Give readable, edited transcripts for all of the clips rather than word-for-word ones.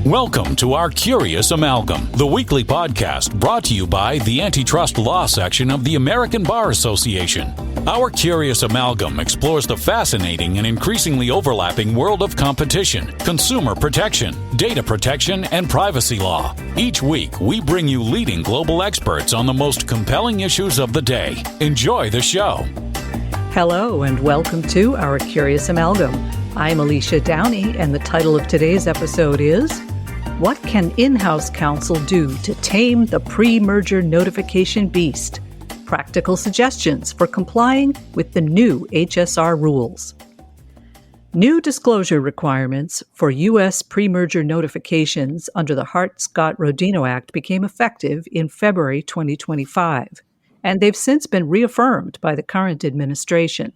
Welcome to our Curious Amalgam, the weekly podcast brought to you by the Antitrust Law section of the American Bar Association. Our Curious Amalgam explores the fascinating and increasingly overlapping world of competition, consumer protection, data protection, and privacy law. Each week, we bring you leading global experts on the most compelling issues of the day. Enjoy the show. Hello, and welcome to our Curious Amalgam. I'm Alicia Downey, and the title of today's episode is What Can In-House Counsel Do to Tame the Premerger Notification Beast? Practical suggestions for complying with the new HSR rules. New disclosure requirements for U.S. premerger notifications under the Hart-Scott-Rodino Act became effective in February 2025, and they've since been reaffirmed by the current administration.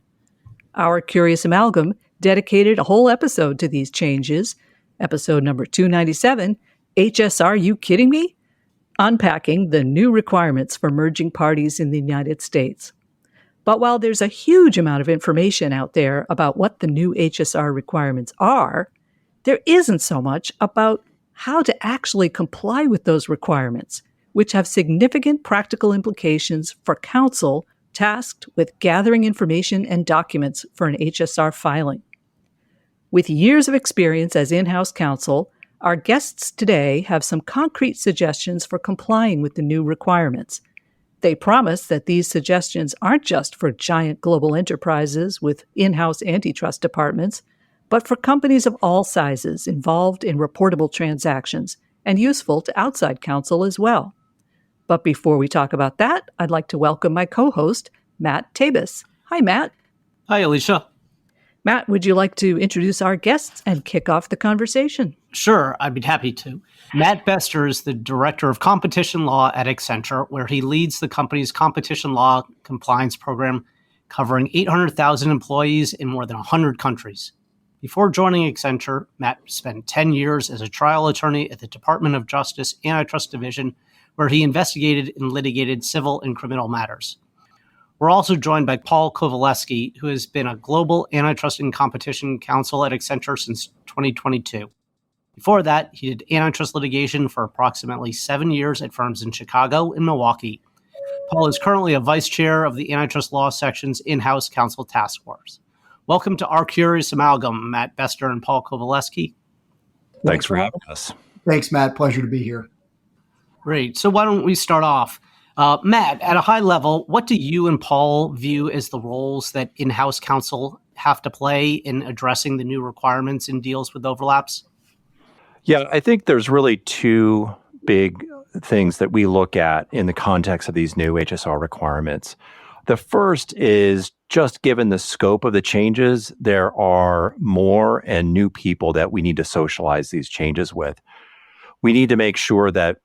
Our Curious Amalgam dedicated a whole episode to these changes, episode number 297, HSR You Kidding Me? Unpacking the new requirements for merging parties in the United States. But while there's a huge amount of information out there about what the new HSR requirements are, there isn't so much about how to actually comply with those requirements, which have significant practical implications for counsel tasked with gathering information and documents for an HSR filing. With years of experience as in-house counsel, our guests today have some concrete suggestions for complying with the new requirements. They promise that these suggestions aren't just for giant global enterprises with in-house antitrust departments, but for companies of all sizes involved in reportable transactions and useful to outside counsel as well. But before we talk about that, I'd like to welcome my co-host, Matt Tabas. Hi, Matt. Hi, Alicia. Matt, would you like to introduce our guests and kick off the conversation? Sure, I'd be happy to. Matt Bester is the Director of Competition Law at Accenture, where he leads the company's competition law compliance program, covering 800,000 employees in more than 100 countries. Before joining Accenture, Matt spent 10 years as a trial attorney at the Department of Justice Antitrust Division, where he investigated and litigated civil and criminal matters. We're also joined by Paul Covaleski, who has been a global antitrust and competition counsel at Accenture since 2022. Before that, he did antitrust litigation for approximately 7 years at firms in Chicago and Milwaukee. Paul is currently a vice chair of the Antitrust Law Section's in-house counsel task force. Welcome to our Curious Amalgam, Matt Bester and Paul Covaleski. Thanks for having us. Thanks, Matt. Pleasure to be here. Great. So why don't we start off? Matt, at a high level, what do you and Paul view as the roles that in-house counsel have to play in addressing the new requirements in deals with overlaps? Yeah, I think there's really two big things that we look at in the context of these new HSR requirements. The first is just given the scope of the changes, there are more and new people that we need to socialize these changes with. We need to make sure that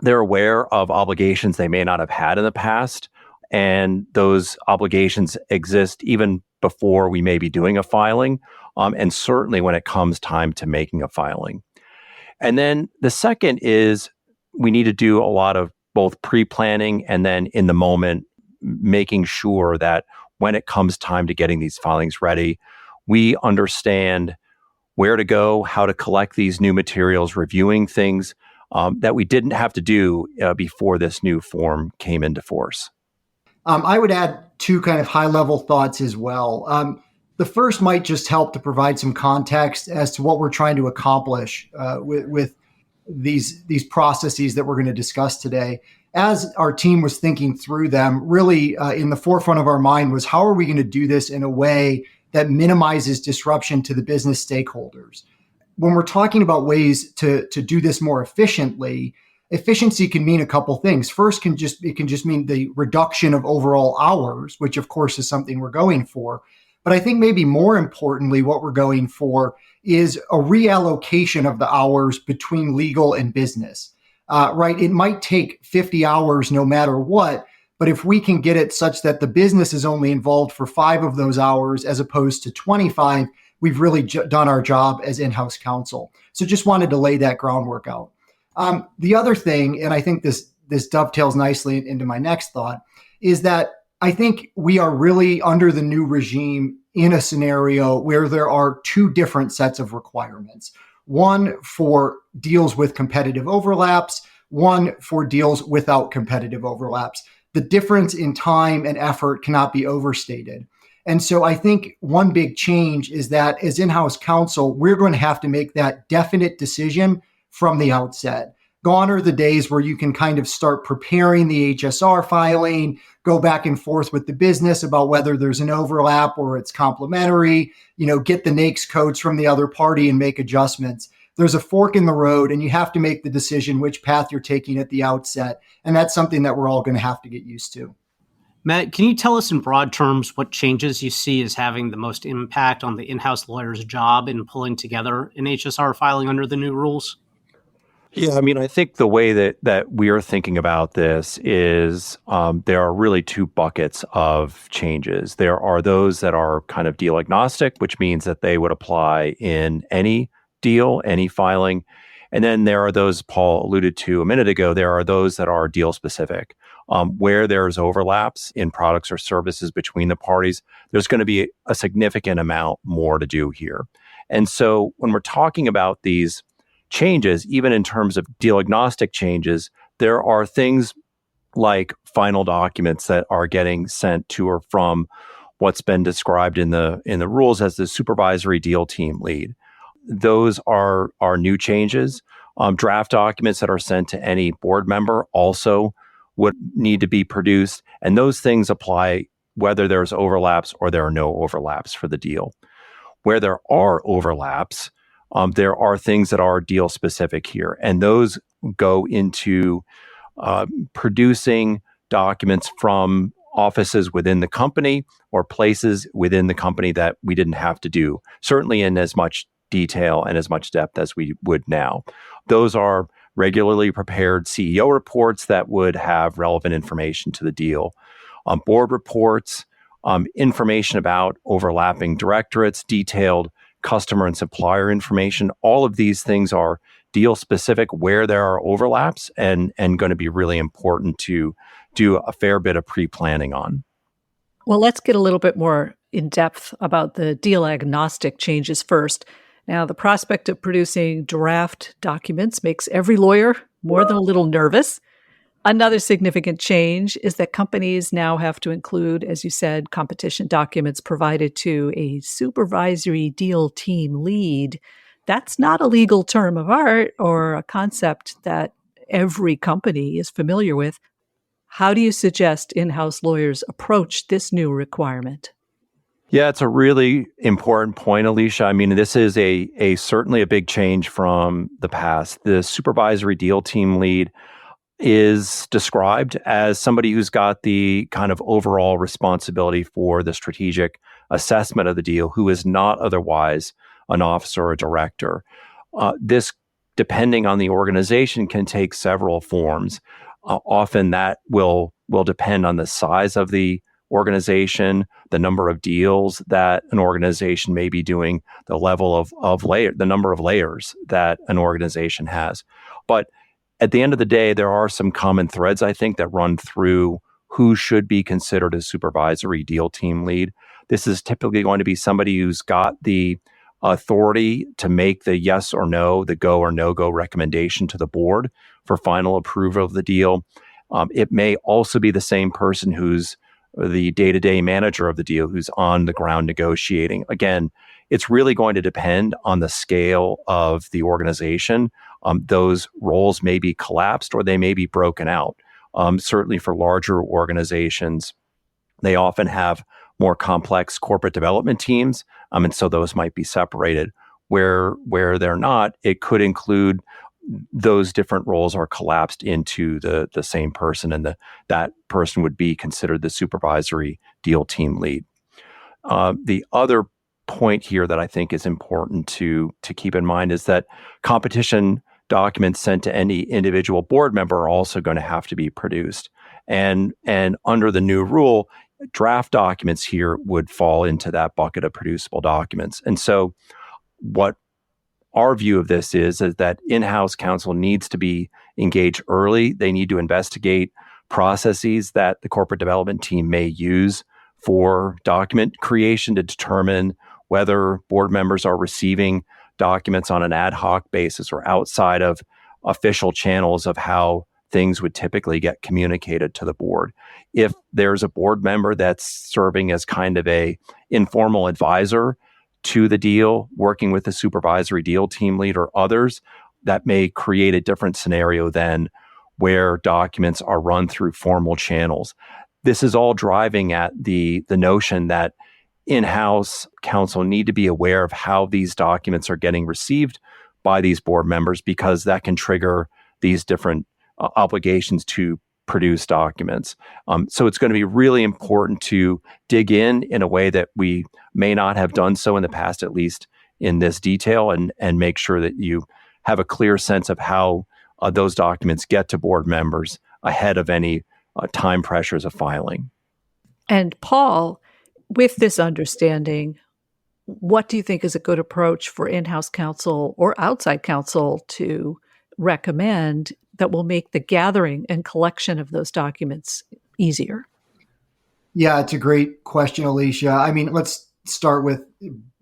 they're aware of obligations they may not have had in the past, and those obligations exist even before we may be doing a filing, and certainly when it comes time to making a filing. And then the second is we need to do a lot of both pre-planning and then in the moment, making sure that when it comes time to getting these filings ready, we understand where to go, how to collect these new materials, reviewing things that we didn't have to do before this new form came into force. I would add two kind of high-level thoughts as well. The first might just help to provide some context as to what we're trying to accomplish with these processes that we're going to discuss today. As our team was thinking through them, really in the forefront of our mind was how are we going to do this in a way that minimizes disruption to the business stakeholders? When we're talking about ways to do this more efficiently, efficiency can mean a couple things. First, it can just mean the reduction of overall hours, which of course is something we're going for. But I think maybe more importantly, what we're going for is a reallocation of the hours between legal and business, right? It might take 50 hours no matter what, but if we can get it such that the business is only involved for 5 of those hours as opposed to 25, we've really done our job as in-house counsel. So just wanted to lay that groundwork out. The other thing, and I think this dovetails nicely into my next thought, is that I think we are really under the new regime in a scenario where there are two different sets of requirements. one for deals with competitive overlaps, one for deals without competitive overlaps. The difference in time and effort cannot be overstated. And so I think one big change is that as in-house counsel, we're going to have to make that definite decision from the outset. Gone are the days where you can kind of start preparing the HSR filing, go back and forth with the business about whether there's an overlap or it's complementary, get the NAICS codes from the other party and make adjustments. There's a fork in the road, and you have to make the decision which path you're taking at the outset. And that's something that we're all going to have to get used to. Matt, can you tell us in broad terms what changes you see as having the most impact on the in-house lawyer's job in pulling together an HSR filing under the new rules? Yeah, I think the way that we are thinking about this is there are really two buckets of changes. There are those that are kind of deal agnostic, which means that they would apply in any deal, any filing. And then there are those Paul alluded to a minute ago. There are those that are deal specific, where there's overlaps in products or services between the parties. There's going to be a significant amount more to do here. And so when we're talking about these changes, even in terms of deal agnostic changes, there are things like final documents that are getting sent to or from what's been described in the rules as the supervisory deal team lead. Those are new changes. Draft documents that are sent to any board member also would need to be produced. And those things apply whether there's overlaps or there are no overlaps for the deal. Where there are overlaps, there are things that are deal specific here. And those go into producing documents from offices within the company or places within the company that we didn't have to do, certainly in as much detail and as much depth as we would now. Those are regularly prepared CEO reports that would have relevant information to the deal, board reports, information about overlapping directorates, detailed customer and supplier information. All of these things are deal specific where there are overlaps and going to be really important to do a fair bit of pre-planning on. Well, let's get a little bit more in depth about the deal agnostic changes first. Now, the prospect of producing draft documents makes every lawyer more than a little nervous. Another significant change is that companies now have to include, as you said, competition documents provided to a supervisory deal team lead. That's not a legal term of art or a concept that every company is familiar with. How do you suggest in-house lawyers approach this new requirement? Yeah, it's a really important point, Alicia. This is a certainly a big change from the past. The supervisory deal team lead is described as somebody who's got the kind of overall responsibility for the strategic assessment of the deal, who is not otherwise an officer or a director. This, depending on the organization, can take several forms. Often that will depend on the size of the organization, the number of deals that an organization may be doing, the level of layer, the number of layers that an organization has. But at the end of the day, there are some common threads, I think, that run through who should be considered a supervisory deal team lead. This is typically going to be somebody who's got the authority to make the yes or no, the go or no-go recommendation to the board for final approval of the deal. It may also be the same person who's the day-to-day manager of the deal, who's on the ground negotiating. Again, it's really going to depend on the scale of the organization. Those roles may be collapsed or they may be broken out. Certainly for larger organizations, they often have more complex corporate development teams, and so those might be separated. Where they're not, it could include those different roles are collapsed into the same person, and that person would be considered the supervisory deal team lead. The other point here that I think is important to keep in mind is that competition documents sent to any individual board member are also going to have to be produced. And under the new rule, draft documents here would fall into that bucket of producible documents. And so what our view of this is that in-house counsel needs to be engaged early. They need to investigate processes that the corporate development team may use for document creation to determine whether board members are receiving documents on an ad hoc basis or outside of official channels of how things would typically get communicated to the board. If there's a board member that's serving as kind of a informal advisor to the deal, working with the supervisory deal team lead or others, that may create a different scenario than where documents are run through formal channels. This is all driving at the notion that in-house counsel need to be aware of how these documents are getting received by these board members, because that can trigger these different obligations to produce documents. So it's going to be really important to dig in a way that we may not have done so in the past, at least in this detail, and make sure that you have a clear sense of how those documents get to board members ahead of any time pressures of filing. And Paul, with this understanding, what do you think is a good approach for in-house counsel or outside counsel to recommend that will make the gathering and collection of those documents easier? Yeah, it's a great question, Alicia. I mean, let's start with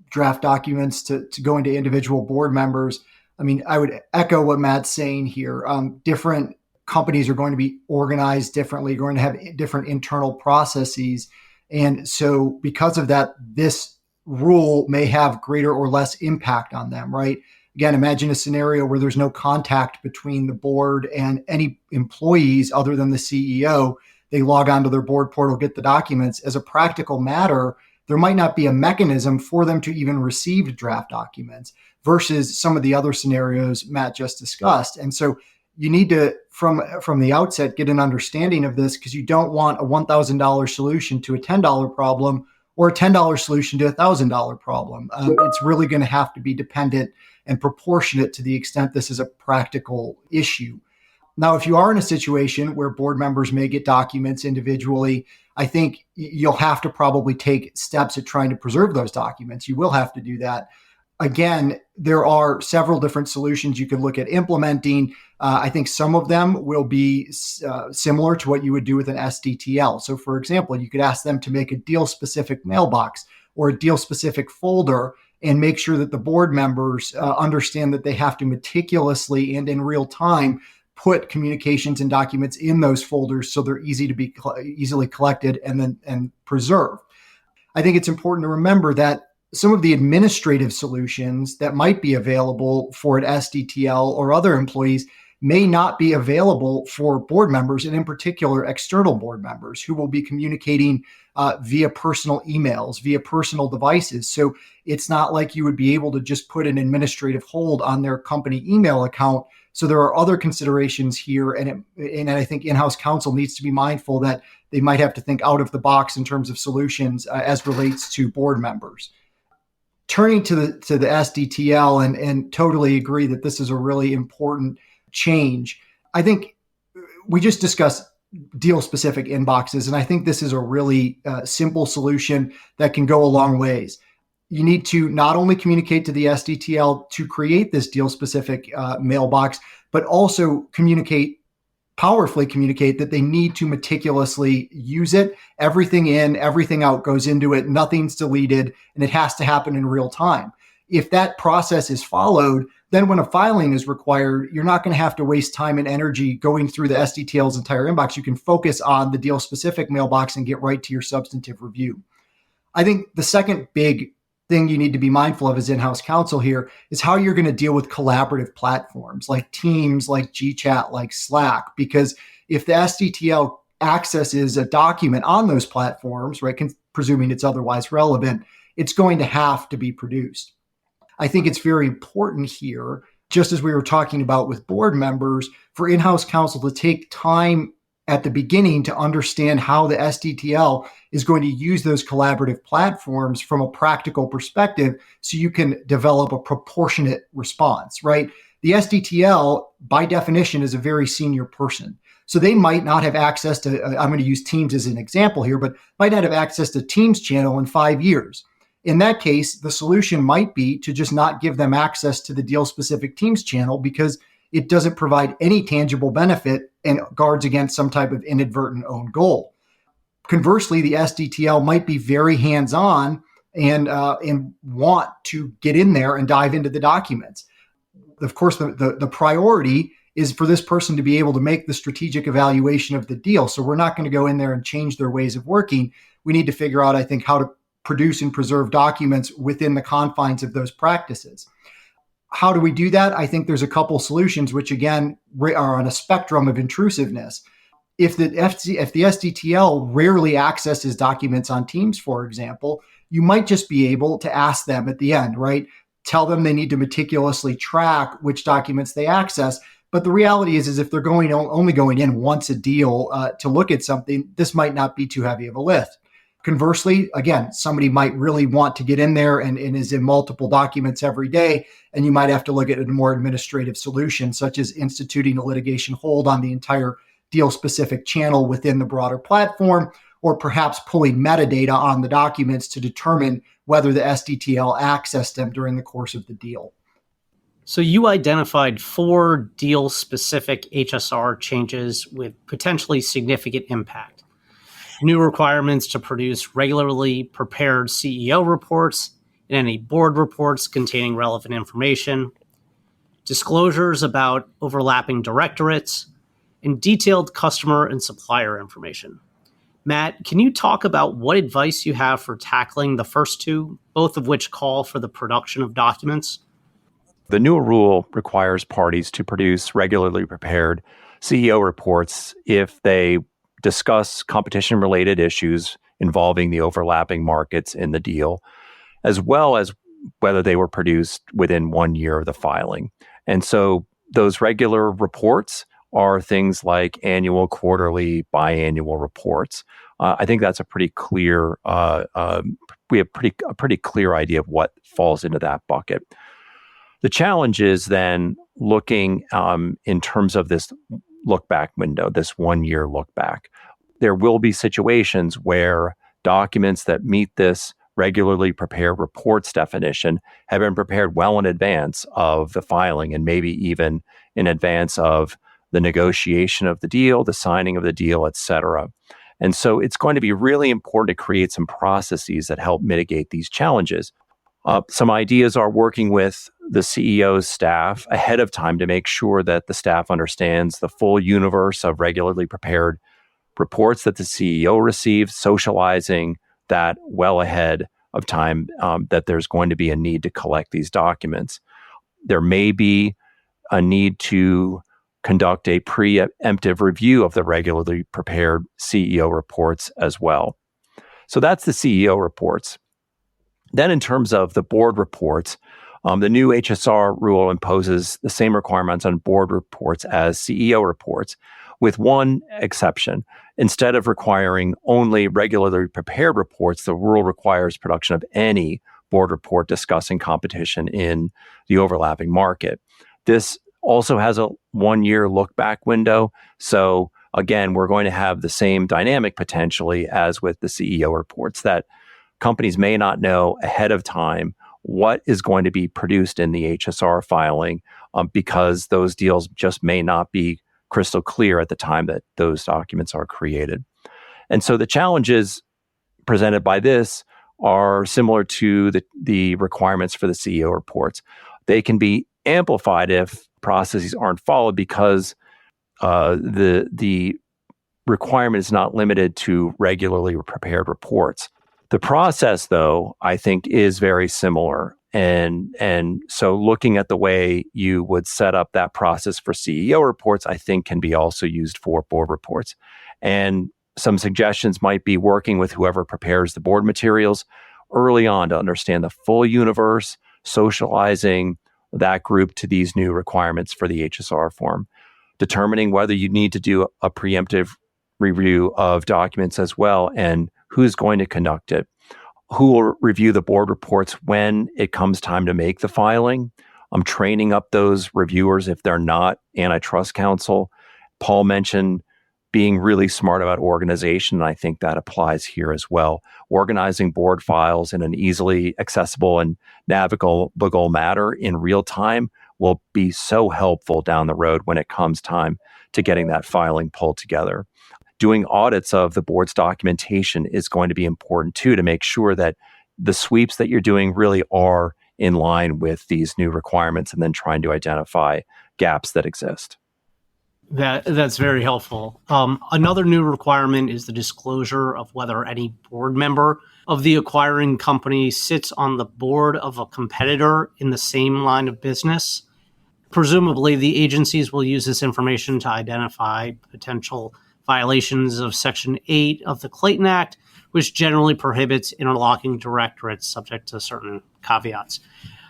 draft documents to go into individual board members. I mean, I would echo what Matt's saying here. Different companies are going to be organized differently, going to have different internal processes. And so because of that, this rule may have greater or less impact on them, right? Again, imagine a scenario where there's no contact between the board and any employees other than the CEO. They log onto their board portal, get the documents. As a practical matter, there might not be a mechanism for them to even receive draft documents versus some of the other scenarios Matt just discussed. And so you need to, from the outset, get an understanding of this, because you don't want a $1,000 solution to a $10 problem or a $10 solution to a $1,000 problem. It's really going to have to be dependent and proportionate to the extent this is a practical issue. Now, if you are in a situation where board members may get documents individually, I think you'll have to probably take steps at trying to preserve those documents. You will have to do that. Again, there are several different solutions you could look at implementing. I think some of them will be similar to what you would do with an SDTL. So, for example, you could ask them to make a deal-specific mailbox or a deal-specific folder and make sure that the board members understand that they have to meticulously and in real time put communications and documents in those folders so they're easily collected and preserved. I think it's important to remember that some of the administrative solutions that might be available for an SDTL or other employees may not be available for board members, and in particular, external board members who will be communicating via personal emails, via personal devices. So it's not like you would be able to just put an administrative hold on their company email account. So there are other considerations here, and I think in-house counsel needs to be mindful that they might have to think out of the box in terms of solutions as relates to board members. Turning to the SDTL, and totally agree that this is a really important change. I think we just discussed deal-specific inboxes, and I think this is a really simple solution that can go a long ways. You need to not only communicate to the SDTL to create this deal-specific mailbox, but also powerfully communicate that they need to meticulously use it. Everything in, everything out goes into it. Nothing's deleted, and it has to happen in real time. If that process is followed, then when a filing is required, you're not going to have to waste time and energy going through the SDTL's entire inbox. You can focus on the deal-specific mailbox and get right to your substantive review. I think the second big thing you need to be mindful of as in-house counsel here is how you're going to deal with collaborative platforms like Teams, like GChat, like Slack, because if the SDTL accesses a document on those platforms, right, presuming it's otherwise relevant, it's going to have to be produced. I think it's very important here, just as we were talking about with board members, for in-house counsel to take time at the beginning to understand how the SDTL is going to use those collaborative platforms from a practical perspective so you can develop a proportionate response, right? The SDTL, by definition, is a very senior person. So they might not have access to, I'm going to use Teams as an example here, but might not have access to Teams channel in 5 years. In that case, the solution might be to just not give them access to the deal-specific Teams channel because it doesn't provide any tangible benefit and guards against some type of inadvertent own goal. Conversely, the SDTL might be very hands-on and want to get in there and dive into the documents. Of course, the priority is for this person to be able to make the strategic evaluation of the deal. So we're not going to go in there and change their ways of working. We need to figure out, I think, how to produce and preserve documents within the confines of those practices. How do we do that? I think there's a couple solutions, which again are on a spectrum of intrusiveness. If the SDTL rarely accesses documents on Teams, for example, you might just be able to ask them at the end, right? Tell them they need to meticulously track which documents they access. But the reality is if they're only going in once a deal to look at something, this might not be too heavy of a lift. Conversely, again, somebody might really want to get in there and is in multiple documents every day, and you might have to look at a more administrative solution, such as instituting a litigation hold on the entire deal-specific channel within the broader platform, or perhaps pulling metadata on the documents to determine whether the SDTL accessed them during the course of the deal. So you identified 4 deal-specific HSR changes with potentially significant impact. New requirements to produce regularly prepared CEO reports and any board reports containing relevant information, disclosures about overlapping directorates, and detailed customer and supplier information. Matt, can you talk about what advice you have for tackling the first 2, both of which call for the production of documents? The new rule requires parties to produce regularly prepared CEO reports if they discuss competition-related issues involving the overlapping markets in the deal, as well as whether they were produced within 1 year of the filing. And so those regular reports are things like annual, quarterly, biannual reports. I think that's a pretty clear. We have a pretty clear idea of what falls into that bucket. The challenge is then looking in terms of this look back window, this 1 year look back. There will be situations where documents that meet this regularly prepared reports definition have been prepared well in advance of the filing and maybe even in advance of the negotiation of the deal, the signing of the deal, et cetera. And so it's going to be really important to create some processes that help mitigate these challenges. Some ideas are working with the CEO's staff ahead of time to make sure that the staff understands the full universe of regularly prepared reports that the CEO receives, socializing that well ahead of time that there's going to be a need to collect these documents. There may be a need to conduct a preemptive review of the regularly prepared CEO reports as well. So that's the CEO reports. Then in terms of the board reports, the new HSR rule imposes the same requirements on board reports as CEO reports, with one exception. Instead of requiring only regularly prepared reports, the rule requires production of any board report discussing competition in the overlapping market. This also has a 1 year look back window. So again, we're going to have the same dynamic potentially as with the CEO reports, that companies may not know ahead of time what is going to be produced in the HSR filing because those deals just may not be crystal clear at the time that those documents are created. And so the challenges presented by this are similar to the requirements for the CEO reports. They can be amplified if processes aren't followed because the requirement is not limited to regularly prepared reports. The process, though, I think is very similar. And so looking at the way you would set up that process for CEO reports, I think can be also used for board reports. And some suggestions might be working with whoever prepares the board materials early on to understand the full universe, socializing that group to these new requirements for the HSR form, determining whether you need to do a preemptive review of documents as well, and who's going to conduct it, who will review the board reports when it comes time to make the filing. I'm training up those reviewers if they're not antitrust counsel. Paul mentioned being really smart about organization, and I think that applies here as well. Organizing board files in an easily accessible and navigable manner in real time will be so helpful down the road when it comes time to getting that filing pulled together. Doing audits of the board's documentation is going to be important too, to make sure that the sweeps that you're doing really are in line with these new requirements, and then trying to identify gaps that exist. That's very helpful. Another new requirement is the disclosure of whether any board member of the acquiring company sits on the board of a competitor in the same line of business. Presumably, the agencies will use this information to identify potential violations of Section 8 of the Clayton Act, which generally prohibits interlocking directorates subject to certain caveats.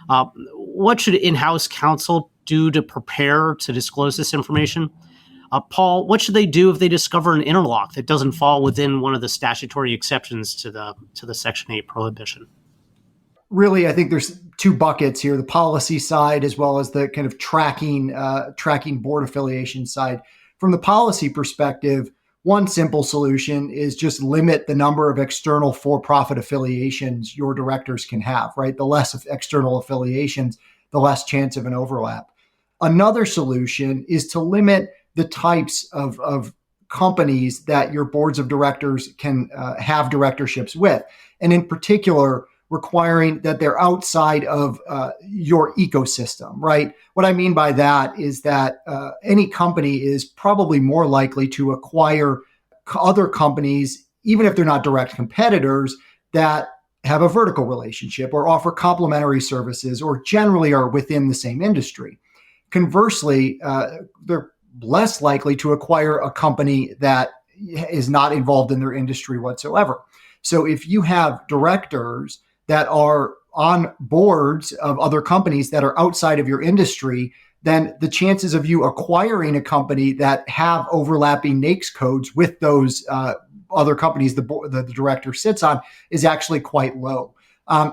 What should in-house counsel do to prepare to disclose this information? Paul, what should they do if they discover an interlock that doesn't fall within one of the statutory exceptions to the Section 8 prohibition? Really, I think there's two buckets here, the policy side as well as the kind of tracking board affiliation side. From the policy perspective, one simple solution is just limit the number of external for-profit affiliations your directors can have, right? The less of external affiliations, the less chance of an overlap. Another solution is to limit the types of companies that your boards of directors can have directorships with. And in particular, requiring that they're outside of your ecosystem, right? What I mean by that is that any company is probably more likely to acquire other companies, even if they're not direct competitors, that have a vertical relationship or offer complementary services or generally are within the same industry. Conversely, they're less likely to acquire a company that is not involved in their industry whatsoever. So if you have directors that are on boards of other companies that are outside of your industry, then the chances of you acquiring a company that have overlapping NAICS codes with those other companies the director sits on is actually quite low.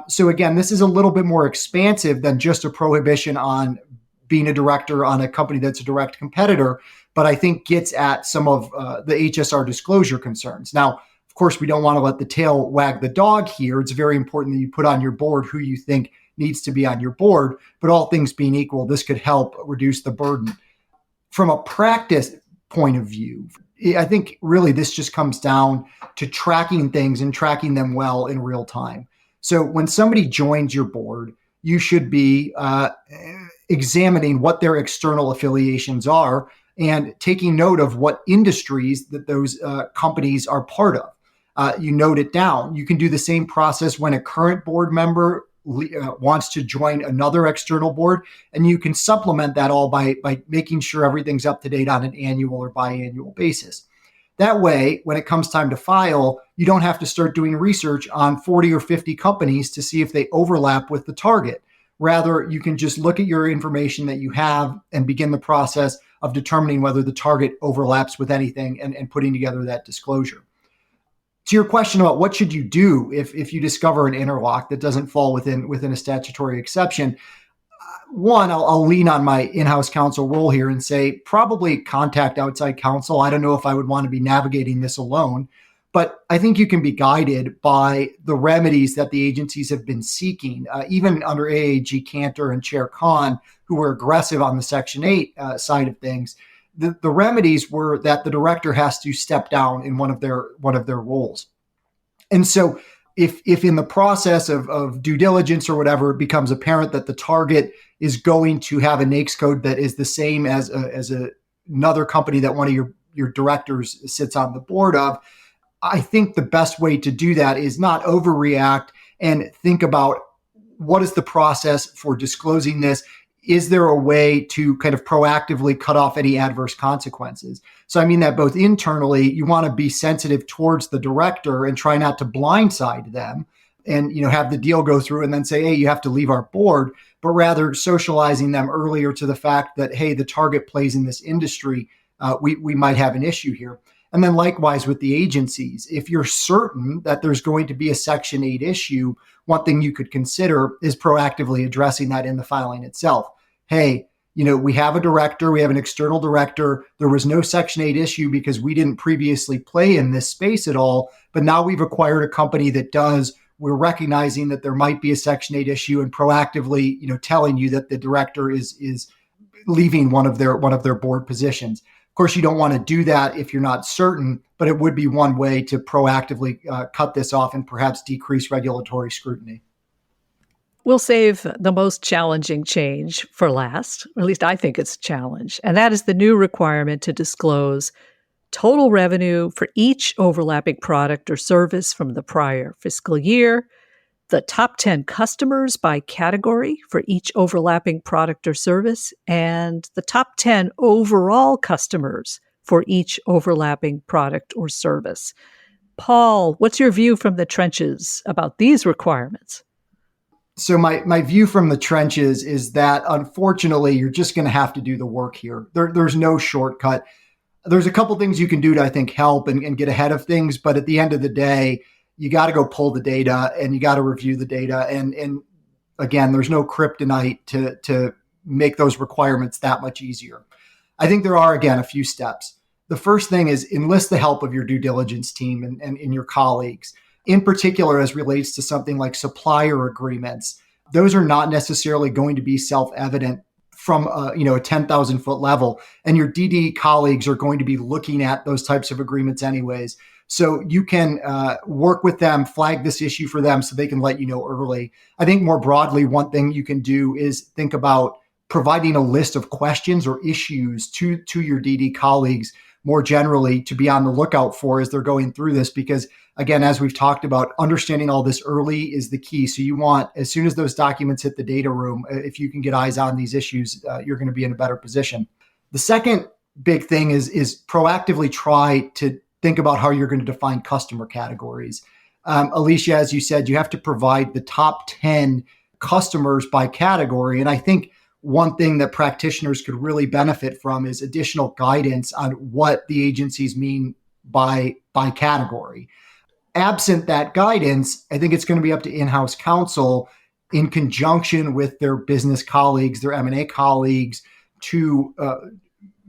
So again, this is a little bit more expansive than just a prohibition on being a director on a company that's a direct competitor, but I think gets at some of the HSR disclosure concerns. Now, of course, we don't want to let the tail wag the dog here. It's very important that you put on your board who you think needs to be on your board, but all things being equal, this could help reduce the burden. From a practice point of view, I think really this just comes down to tracking things and tracking them well in real time. So when somebody joins your board, you should be examining what their external affiliations are and taking note of what industries that those companies are part of. You note it down. You can do the same process when a current board member wants to join another external board, and you can supplement that all by making sure everything's up to date on an annual or biannual basis. That way, when it comes time to file, you don't have to start doing research on 40 or 50 companies to see if they overlap with the target. Rather, you can just look at your information that you have and begin the process of determining whether the target overlaps with anything and putting together that disclosure. To your question about what should you do if you discover an interlock that doesn't fall within a statutory exception, one, I'll lean on my in-house counsel role here and say probably contact outside counsel. I don't know if I would want to be navigating this alone, but I think you can be guided by the remedies that the agencies have been seeking, even under AAG Cantor and Chair Khan, who were aggressive on the Section 8 side of things. The remedies were that the director has to step down in one of their roles. And so if in the process of due diligence or whatever, it becomes apparent that the target is going to have a NAICS code that is the same as another company that one of your directors sits on the board of, I think the best way to do that is not overreact and think about what is the process for disclosing this. Is there a way to kind of proactively cut off any adverse consequences? So I mean that both internally, you want to be sensitive towards the director and try not to blindside them and have the deal go through and then say, hey, you have to leave our board, but rather socializing them earlier to the fact that, hey, the target plays in this industry. We might have an issue here. And then likewise with the agencies, if you're certain that there's going to be a Section 8 issue, one thing you could consider is proactively addressing that in the filing itself. Hey, we have a director, we have an external director. There was no Section 8 issue because we didn't previously play in this space at all, but now we've acquired a company that does. We're recognizing that there might be a Section 8 issue and proactively, telling you that the director is leaving one of their board positions. Of course, you don't want to do that if you're not certain, but it would be one way to proactively cut this off and perhaps decrease regulatory scrutiny. We'll save the most challenging change for last, or at least I think it's a challenge, and that is the new requirement to disclose total revenue for each overlapping product or service from the prior fiscal year, the top 10 customers by category for each overlapping product or service, and the top 10 overall customers for each overlapping product or service. Paul, what's your view from the trenches about these requirements? So my view from the trenches is that, unfortunately, you're just going to have to do the work here. There's no shortcut. There's a couple things you can do to, I think, help and get ahead of things. But at the end of the day, you got to go pull the data and you got to review the data. And again, there's no kryptonite to make those requirements that much easier. I think there are, again, a few steps. The first thing is enlist the help of your due diligence team and your colleagues. In particular, as relates to something like supplier agreements, those are not necessarily going to be self-evident from a 10,000-foot level. And your DD colleagues are going to be looking at those types of agreements anyways. So you can work with them, flag this issue for them so they can let you know early. I think more broadly, one thing you can do is think about providing a list of questions or issues to your DD colleagues more generally to be on the lookout for as they're going through this. Because again, as we've talked about, understanding all this early is the key. So you want, as soon as those documents hit the data room, if you can get eyes on these issues, you're going to be in a better position. The second big thing is proactively try to think about how you're going to define customer categories. Alicia, as you said, you have to provide the top 10 customers by category. And I think one thing that practitioners could really benefit from is additional guidance on what the agencies mean by category. Absent that guidance, I think it's going to be up to in-house counsel in conjunction with their business colleagues, their M&A colleagues, to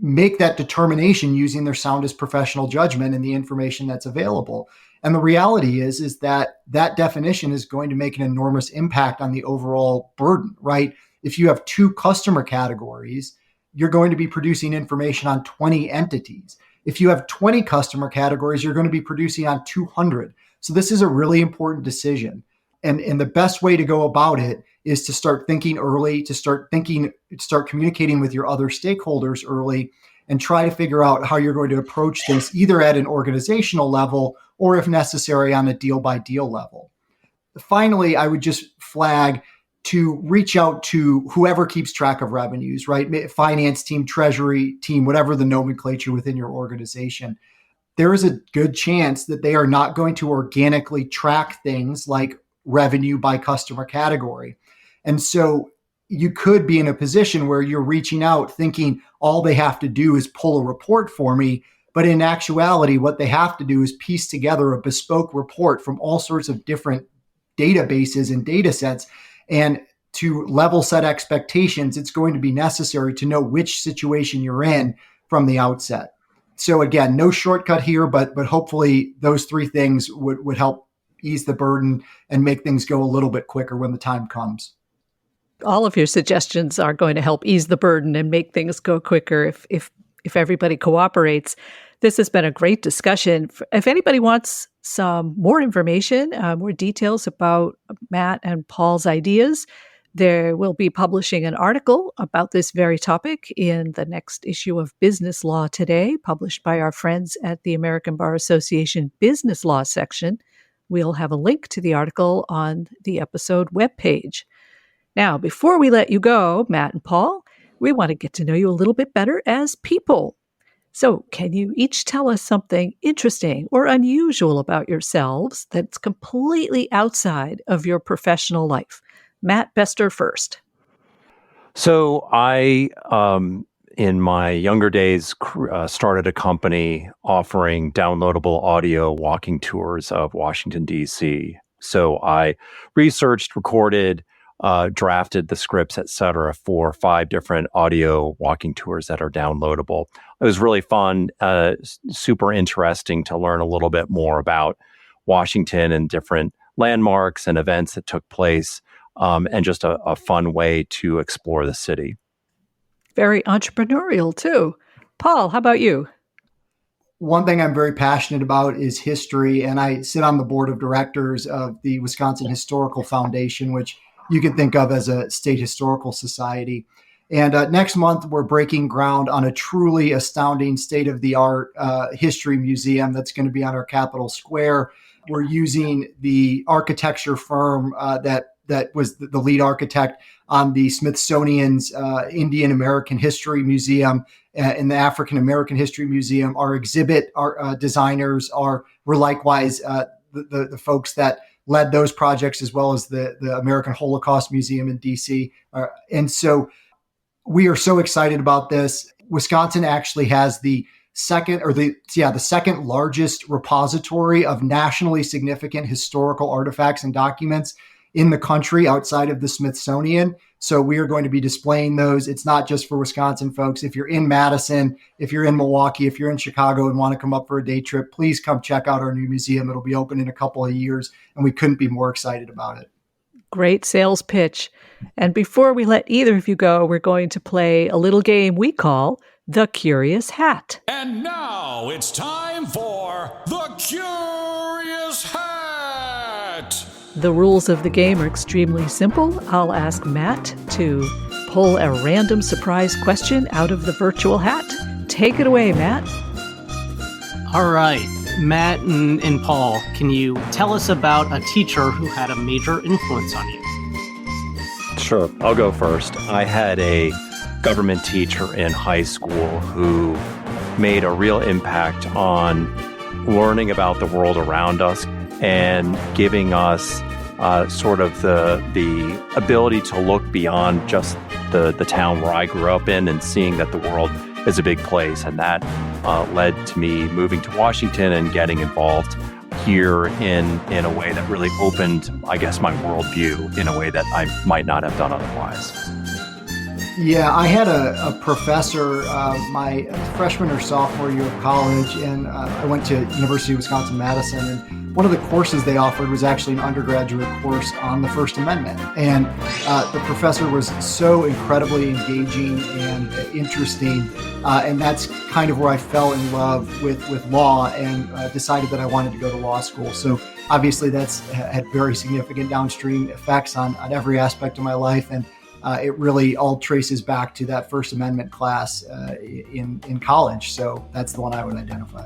make that determination using their soundest professional judgment and the information that's available. And the reality is that definition is going to make an enormous impact on the overall burden, right? If you have 2 customer categories, you're going to be producing information on 20 entities. If you have 20 customer categories, you're going to be producing on 200. So this is a really important decision. And the best way to go about it is to start thinking early, to start communicating with your other stakeholders early, and try to figure out how you're going to approach this either at an organizational level or, if necessary, on a deal-by-deal level. Finally, I would just flag to reach out to whoever keeps track of revenues, right? Finance team, treasury team, whatever the nomenclature within your organization. There is a good chance that they are not going to organically track things like revenue by customer category. And so you could be in a position where you're reaching out thinking all they have to do is pull a report for me. But in actuality, what they have to do is piece together a bespoke report from all sorts of different databases and data sets. And to level set expectations, it's going to be necessary to know which situation you're in from the outset. So again, no shortcut here, but hopefully those 3 things would help ease the burden and make things go a little bit quicker when the time comes. All of your suggestions are going to help ease the burden and make things go quicker if everybody cooperates. This has been a great discussion. If anybody wants some more information, more details about Matt and Paul's ideas, they will be publishing an article about this very topic in the next issue of Business Law Today, published by our friends at the American Bar Association Business Law section. We'll have a link to the article on the episode webpage. Now, before we let you go, Matt and Paul, we want to get to know you a little bit better as people. So can you each tell us something interesting or unusual about yourselves that's completely outside of your professional life? Matt Bester first. So I, in my younger days, started a company offering downloadable audio walking tours of Washington, D.C. So I researched, recorded, drafted the scripts, et cetera, for 5 different audio walking tours that are downloadable. It was really fun, super interesting to learn a little bit more about Washington and different landmarks and events that took place, and just a fun way to explore the city. Very entrepreneurial, too. Paul, how about you? One thing I'm very passionate about is history, and I sit on the board of directors of the Wisconsin Historical Foundation, which you can think of as a state historical society. And next month, we're breaking ground on a truly astounding state-of-the-art history museum that's going to be on our Capitol Square. We're using the architecture firm that was the lead architect on the Smithsonian's Indian American History Museum and the African American History Museum. Our exhibit designers were likewise the folks that led those projects, as well as the American Holocaust Museum in DC. And so we are so excited about this. Wisconsin actually has the second largest repository of nationally significant historical artifacts and documents in the country outside of the Smithsonian. So we are going to be displaying those. It's not just for Wisconsin folks. If you're in Madison, if you're in Milwaukee, if you're in Chicago and want to come up for a day trip, please come check out our new museum. It'll be open in a couple of years, and we couldn't be more excited about it. Great sales pitch. And before we let either of you go, we're going to play a little game we call The Curious Hat. And now it's time for The Curious Hat. The rules of the game are extremely simple. I'll ask Matt to pull a random surprise question out of the virtual hat. Take it away, Matt. All right, Matt and Paul, can you tell us about a teacher who had a major influence on you? Sure, I'll go first. I had a government teacher in high school who made a real impact on learning about the world around us and giving us sort of the ability to look beyond just the town where I grew up in and seeing that the world is a big place. And that led to me moving to Washington and getting involved here in a way that really opened, I guess, my worldview in a way that I might not have done otherwise. Yeah, I had a professor my freshman or sophomore year of college, and I went to University of Wisconsin-Madison, and one of the courses they offered was actually an undergraduate course on the First Amendment. And the professor was so incredibly engaging and interesting, and that's kind of where I fell in love with law and decided that I wanted to go to law school. So obviously that's had very significant downstream effects on every aspect of my life, and it really all traces back to that First Amendment class in college. So that's the one I would identify.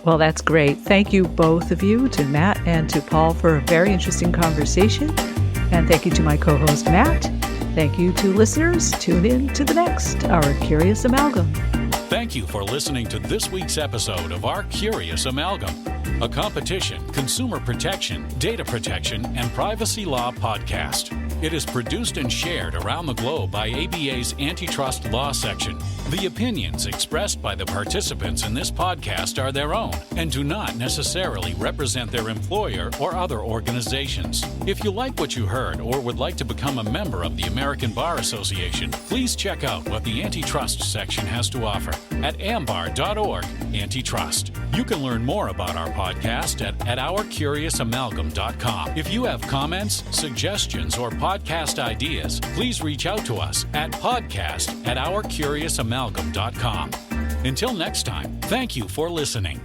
Well, that's great. Thank you, both of you, to Matt and to Paul, for a very interesting conversation. And thank you to my co-host, Matt. Thank you to listeners. Tune in to the next, Our Curious Amalgam. Thank you for listening to this week's episode of Our Curious Amalgam, a competition, consumer protection, data protection, and privacy law podcast. It is produced and shared around the globe by ABA's Antitrust Law Section. The opinions expressed by the participants in this podcast are their own and do not necessarily represent their employer or other organizations. If you like what you heard or would like to become a member of the American Bar Association, please check out what the Antitrust section has to offer at ambar.org/antitrust. You can learn more about our podcast at ourcuriousamalgam.com. If you have comments, suggestions, or podcast ideas, please reach out to us at podcast@ourcuriousamalgam.com. Until next time, thank you for listening.